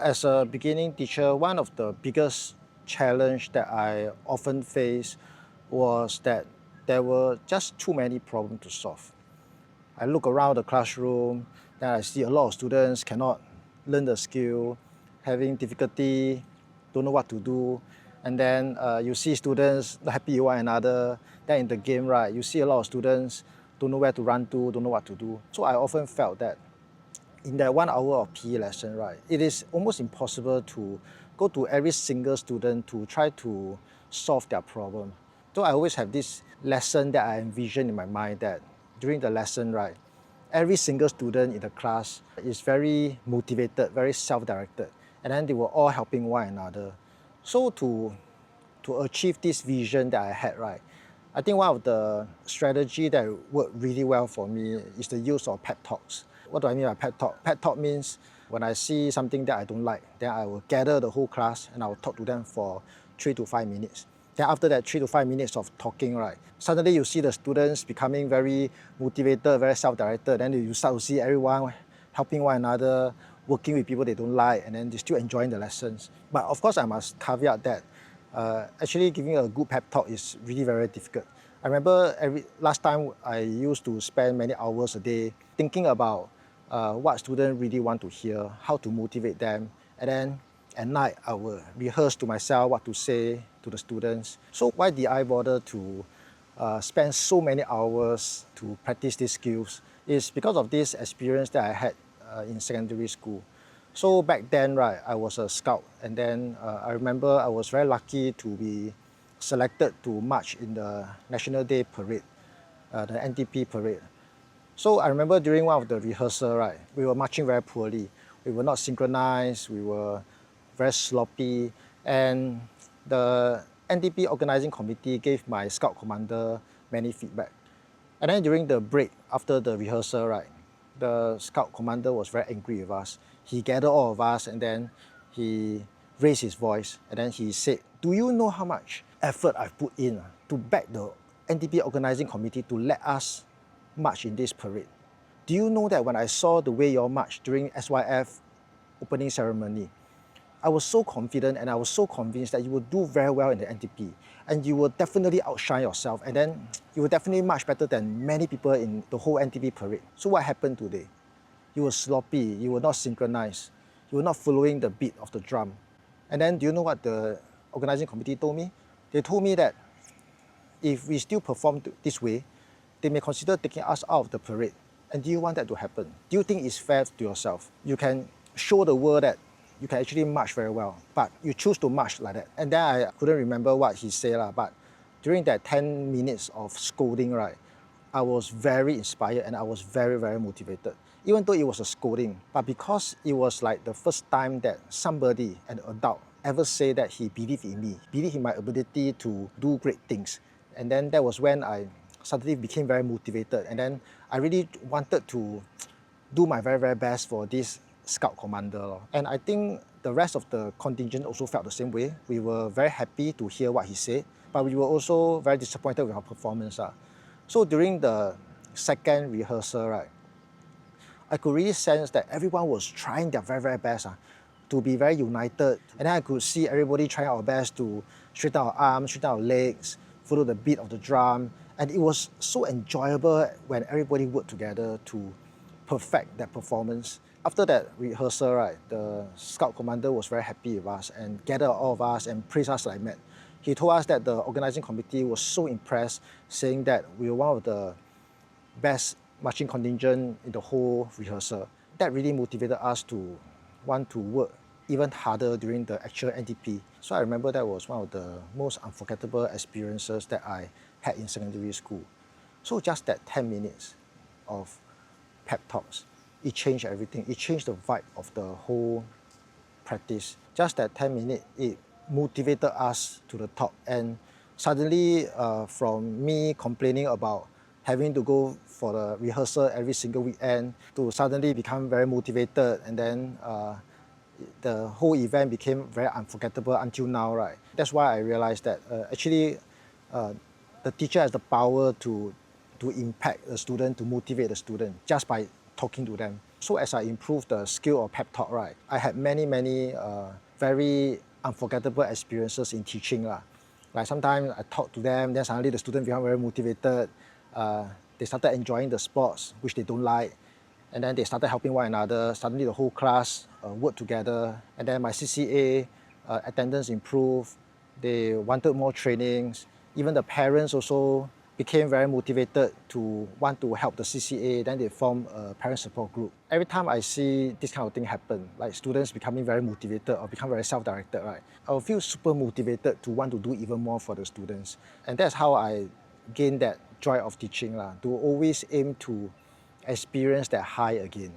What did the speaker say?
As a beginning teacher, one of the biggest challenge that I often face was that there were just too many problems to solve. I look around the classroom, then I see a lot of students cannot learn the skill, having difficulty, don't know what to do. And then you see students not happy with one another. Then in the game, right, you see a lot of students don't know where to run to, don't know what to do. So I often felt that in that 1 hour of PE lesson, right, it is almost impossible to go to every single student to try to solve their problem. So I always have this lesson that I envision in my mind that during the lesson, right, every single student in the class is very motivated, very self-directed, and then they were all helping one another. So to achieve this vision that I had, right, I think one of the strategy that worked really well for me is the use of pep talks. What do I mean by pep talk? Pep talk means when I see something that I don't like, then I will gather the whole class and I will talk to them for 3 to 5 minutes. Then after that 3 to 5 minutes of talking, right, suddenly you see the students becoming very motivated, very self-directed. Then you start to see everyone helping one another, working with people they don't like, and then they're still enjoying the lessons. But of course, I must caveat that actually giving a good pep talk is really very difficult. I remember last time I used to spend many hours a day thinking about what students really want to hear, how to motivate them, and then at night I will rehearse to myself what to say to the students. So why did I bother to spend so many hours to practice these skills? Is because of this experience that I had in secondary school. So back then, right, I was a scout, and then I remember I was very lucky to be selected to march in the National Day parade, the NTP parade. So I remember during one of the rehearsal, right, we were marching very poorly. We were not synchronized, we were very sloppy, and the NTP organizing committee gave my scout commander many feedback. And then during the break after the rehearsal, right, the scout commander was very angry with us. He gathered all of us and then he raised his voice and then he said, "Do you know how much effort I've put in to back the NTP organizing committee to let us march in this parade? Do you know that when I saw the way you all marched during SYF opening ceremony, I was so confident and I was so convinced that you will do very well in the NTP and you will definitely outshine yourself and then you will definitely much better than many people in the whole NTP parade. So what happened today? You were sloppy, you were not synchronized, you were not following the beat of the drum. And then do you know what the organizing committee told me? They told me that if we still perform this way, they may consider taking us out of the parade. And do you want that to happen? Do you think it's fair to yourself? You can show the world that you can actually march very well, but you choose to march like that. And then I couldn't remember what he said, but during that 10 minutes of scolding, right, I was very inspired and I was very, very motivated. Even though it was a scolding, but because it was like the first time that somebody, an adult, ever say that he believed in me, believed in my ability to do great things. And then that was when I suddenly became very motivated. And then I really wanted to do my very, very best for this scout commander. And I think the rest of the contingent also felt the same way. We were very happy to hear what he said, but we were also very disappointed with our performance. So during the second rehearsal, right, I could really sense that everyone was trying their very, very best to be very united. And then I could see everybody trying our best to straighten our arms, straighten our legs, follow the beat of the drum. And it was so enjoyable when everybody worked together to perfect that performance. After that rehearsal, right, the scout commander was very happy with us and gathered all of us and praised us like mad. He told us that the organizing committee was so impressed, saying that we were one of the best marching contingent in the whole rehearsal. That really motivated us to want to work even harder during the actual NTP. So I remember that was one of the most unforgettable experiences that I had in secondary school. So just that 10 minutes of pep talks, it changed everything. It changed the vibe of the whole practice. Just that 10 minutes, it motivated us to the top. And suddenly, from me complaining about having to go for the rehearsal every single weekend to suddenly become very motivated, and then the whole event became very unforgettable until now, right? That's why I realized that actually the teacher has the power to impact the student, to motivate the student just by talking to them. So as I improved the skill of pep talk, right, I had many very unforgettable experiences in teaching. Like sometimes I talk to them, then suddenly the student become very motivated. They started enjoying the sports, which they don't like. And then they started helping one another. Suddenly the whole class worked together. And then my CCA attendance improved. They wanted more trainings. Even the parents also became very motivated to want to help the CCA. Then they formed a parent support group. Every time I see this kind of thing happen, like students becoming very motivated or become very self-directed, right, I will feel super motivated to want to do even more for the students. And that's how I gain that joy of teaching, to always aim to experience that high again.